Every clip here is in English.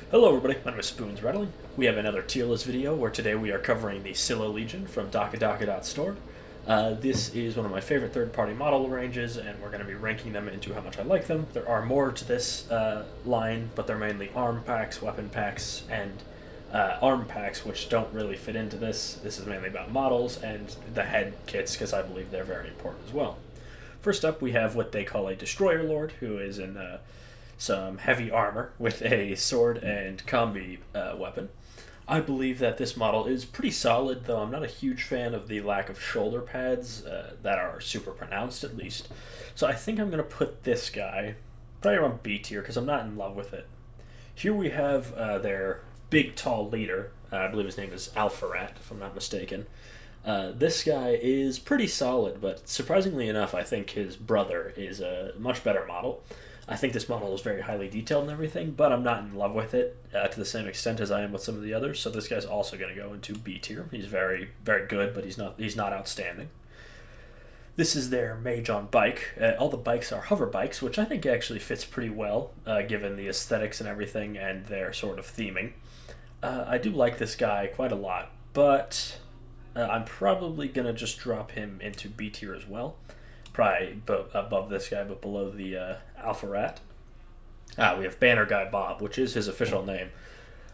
Hello everybody, my name is Spoons Rattling. We have another tier list video where today we are covering the Sylla Legion from dakkadakka.store. This is one of my favorite third-party model ranges, and we're going to be ranking them into how much I like them. There are more to this line, but they're mainly arm packs, weapon packs, and arm packs, which don't really fit into this. This is mainly about models and the head kits, because I believe they're very important as well. First up, we have what they call a Destroyer Lord, who is in some heavy armor with a sword and combi weapon. I believe that this model is pretty solid, though I'm not a huge fan of the lack of shoulder pads that are super pronounced, at least. So I think I'm going to put this guy probably around B tier because I'm not in love with it. Here we have their big, tall leader. I believe his name is Alpharat, if I'm not mistaken. This guy is pretty solid, but surprisingly enough, I think his brother is a much better model. I think this model is very highly detailed and everything, but I'm not in love with it to the same extent as I am with some of the others. So this guy's also going to go into B tier. He's very, very good, but he's not outstanding. This is their mage on bike. All the bikes are hover bikes, which I think actually fits pretty well, given the aesthetics and everything and their sort of theming. I do like this guy quite a lot, but I'm probably going to just drop him into B tier as well. Probably above this guy, but below the Alpha Rat. We have Banner Guy Bob, which is his official name.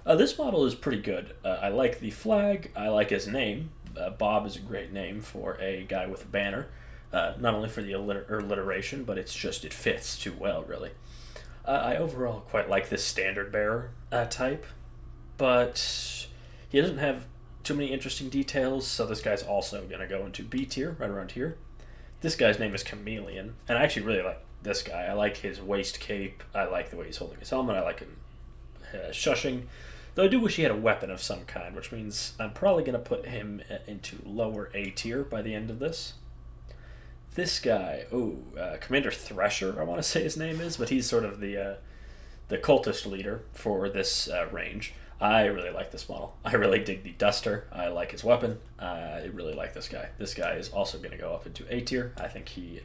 This model is pretty good. I like the flag. I like his name. Bob is a great name for a guy with a banner. Not only for the alliteration, but it fits too well, really. I overall quite like this standard bearer type, but he doesn't have too many interesting details, so this guy's also going to go into B tier, right around here. This guy's name is Chameleon, and I actually really like this guy. I like his waist cape. I like the way he's holding his helmet. I like him shushing. Though I do wish he had a weapon of some kind, which means I'm probably going to put him into lower A tier by the end of this. This guy, Commander Thresher, I want to say his name is, but he's sort of the cultist leader for this range. I really like this model. I really dig the Duster. I like his weapon. I really like this guy. This guy is also going to go up into A tier. I think he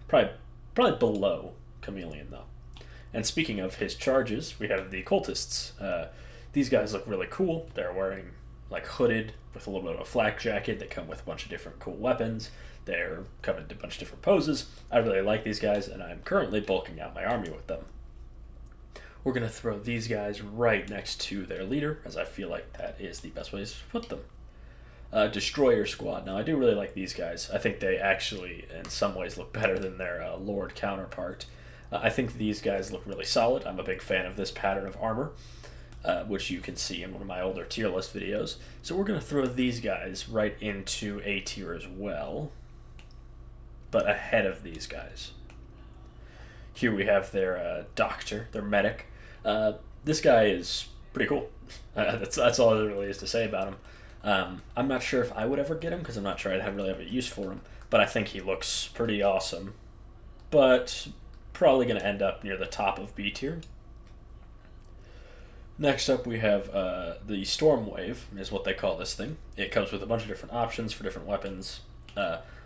probably below Chameleon, though. And speaking of his charges, we have the cultists. These guys look really cool. They're wearing like hooded with a little bit of a flak jacket. They come with a bunch of different cool weapons. They're coming in a bunch of different poses. I really like these guys, and I'm currently bulking out my army with them. We're going to throw these guys right next to their leader, as I feel like that is the best way to put them. Destroyer Squad. Now, I do really like these guys. I think they actually, in some ways, look better than their Lord counterpart. I think these guys look really solid. I'm a big fan of this pattern of armor, which you can see in one of my older tier list videos. So we're going to throw these guys right into A tier as well, but ahead of these guys. Here we have their doctor, their medic. This guy is pretty cool. That's all there really is to say about him. I'm not sure if I would ever get him because I'm not sure I'd really have a use for him, but I think he looks pretty awesome. But probably going to end up near the top of B tier. Next up we have the Storm Wave, is what they call this thing. It comes with a bunch of different options for different weapons.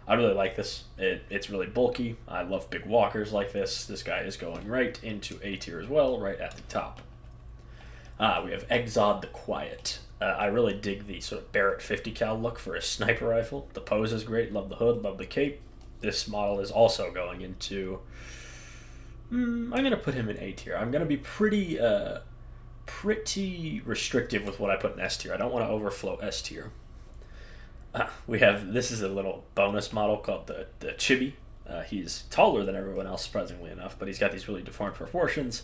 I really like this. It's really bulky. I love big walkers like this. This guy is going right into A tier as well, right at the top. We have Exod the Quiet. I really dig the sort of Barrett 50 cal look for a sniper rifle. The pose is great. Love the hood. Love the cape. This model is also going into... I'm going to put him in A tier. I'm going to be pretty restrictive with what I put in S tier. I don't want to overflow S tier. This is a little bonus model called the Chibi. He's taller than everyone else, surprisingly enough, but he's got these really deformed proportions.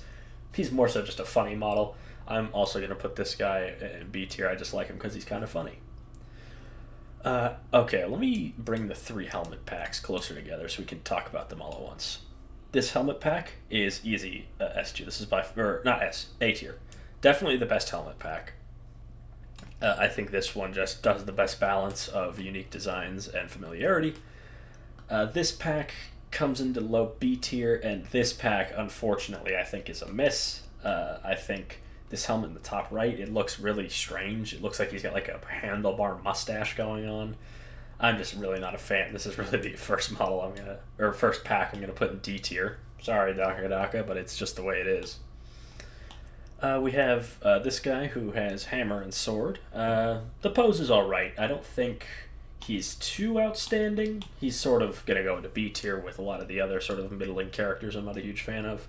He's more so just a funny model. I'm also going to put this guy in B tier. I just like him because he's kind of funny. Okay, let me bring the three helmet packs closer together so we can talk about them all at once. This helmet pack is easy S tier. This is A tier. Definitely the best helmet pack. I think this one just does the best balance of unique designs and familiarity. This pack comes into low B tier, and this pack, unfortunately, I think is a miss. I think this helmet in the top right, it looks really strange. It looks like he's got like a handlebar mustache going on. I'm just really not a fan. This is really the first pack I'm gonna put in D tier. Sorry, dakkadakka, but it's just the way it is. We have this guy who has hammer and sword. The pose is alright. I don't think he's too outstanding. He's sort of going to go into B tier with a lot of the other sort of middling characters I'm not a huge fan of.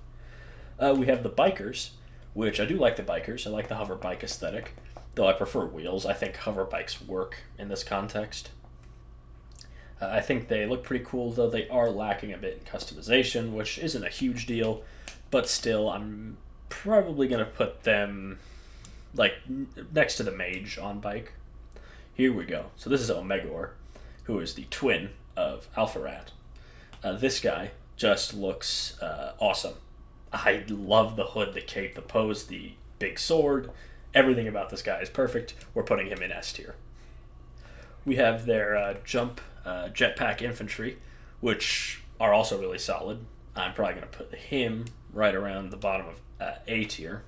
We have the bikers, which I do like the bikers. I like the hover bike aesthetic, though I prefer wheels. I think hover bikes work in this context. I think they look pretty cool, though they are lacking a bit in customization, which isn't a huge deal, but still, I'm probably going to put them like next to the mage on bike. Here we go. So this is Omegor, who is the twin of Alpharat. This guy just looks awesome. I love the hood, the cape, the pose, the big sword. Everything about this guy is perfect. We're putting him in S tier. We have their jump jetpack infantry, which are also really solid. I'm probably going to put him right around the bottom of A tier.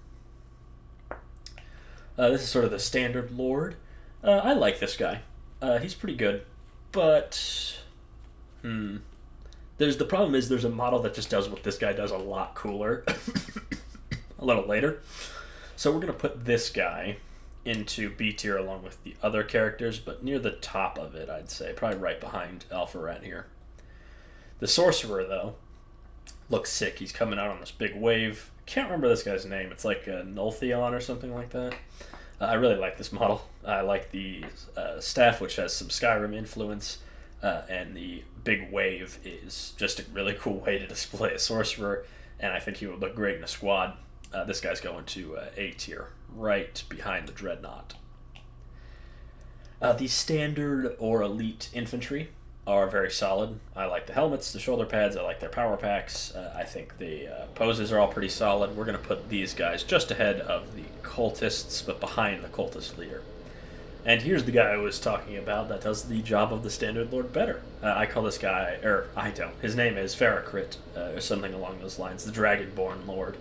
This is sort of the standard lord. I like this guy. He's pretty good, but the problem is there's a model that just does what this guy does a lot cooler a little later. So we're going to put this guy into B tier along with the other characters, but near the top of it, I'd say. Probably right behind Alpharat here. The sorcerer, though, looks sick. He's coming out on this big wave. Can't remember this guy's name. It's like a Nultheon or something like that. I really like this model. I like the staff, which has some Skyrim influence, and the big wave is just a really cool way to display a sorcerer, and I think he would look great in a squad. This guy's going to A tier, right behind the Dreadnought. The standard or elite infantry are very solid. I like the helmets, the shoulder pads, I like their power packs. I think the poses are all pretty solid. We're going to put these guys just ahead of the cultists, but behind the cultist leader. And here's the guy I was talking about that does the job of the standard lord better. I call this guy, or I don't, his name is Farrakrit, or something along those lines, the Dragonborn Lord.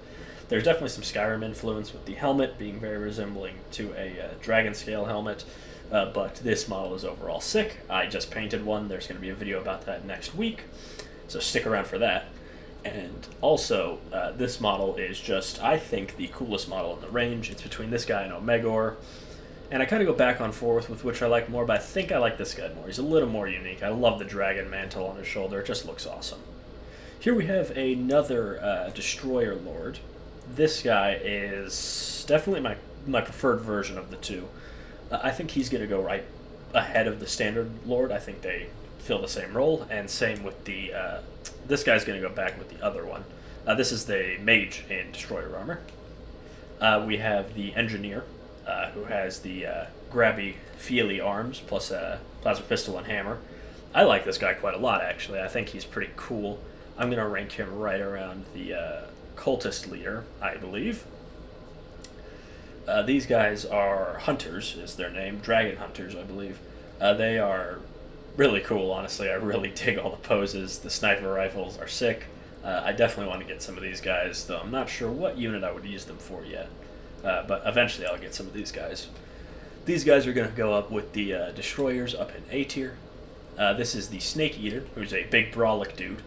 There's definitely some Skyrim influence with the helmet being very resembling to a dragon scale helmet, but this model is overall sick. I just painted one. There's going to be a video about that next week, so stick around for that. And also, this model is just, I think, the coolest model in the range. It's between this guy and Omegor, and I kind of go back and forth with which I like more, but I think I like this guy more. He's a little more unique. I love the dragon mantle on his shoulder. It just looks awesome. Here we have another Destroyer Lord. This guy is definitely my preferred version of the two. I think he's going to go right ahead of the standard Lord. I think they fill the same role, and same with the... this guy's going to go back with the other one. This is the mage in Destroyer armor. We have the engineer, who has the grabby, feely arms, plus a plasma pistol and hammer. I like this guy quite a lot, actually. I think he's pretty cool. I'm going to rank him right around the cultist leader, I believe. These guys are hunters, is their name. Dragon hunters, I believe. They are really cool, honestly. I really dig all the poses. The sniper rifles are sick. I definitely want to get some of these guys, though I'm not sure what unit I would use them for yet. But eventually I'll get some of these guys. These guys are going to go up with the destroyers up in A tier. This is the Snake Eater, who's a big brawlic dude.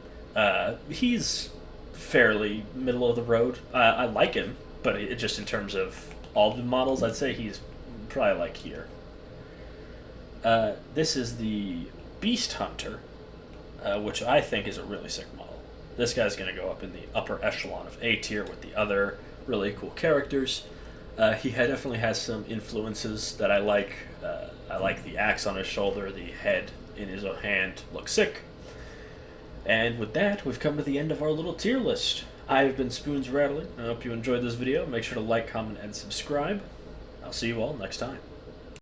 He's fairly middle of the road. I like him, but just in terms of all the models, I'd say he's probably like here. This is the Beast Hunter, which I think is a really sick model. This guy's going to go up in the upper echelon of A tier with the other really cool characters. He definitely has some influences that I like. I like the axe on his shoulder, the head in his hand looks sick. And with that, we've come to the end of our little tier list. I've been Spoons Rattling. I hope you enjoyed this video. Make sure to like, comment, and subscribe. I'll see you all next time.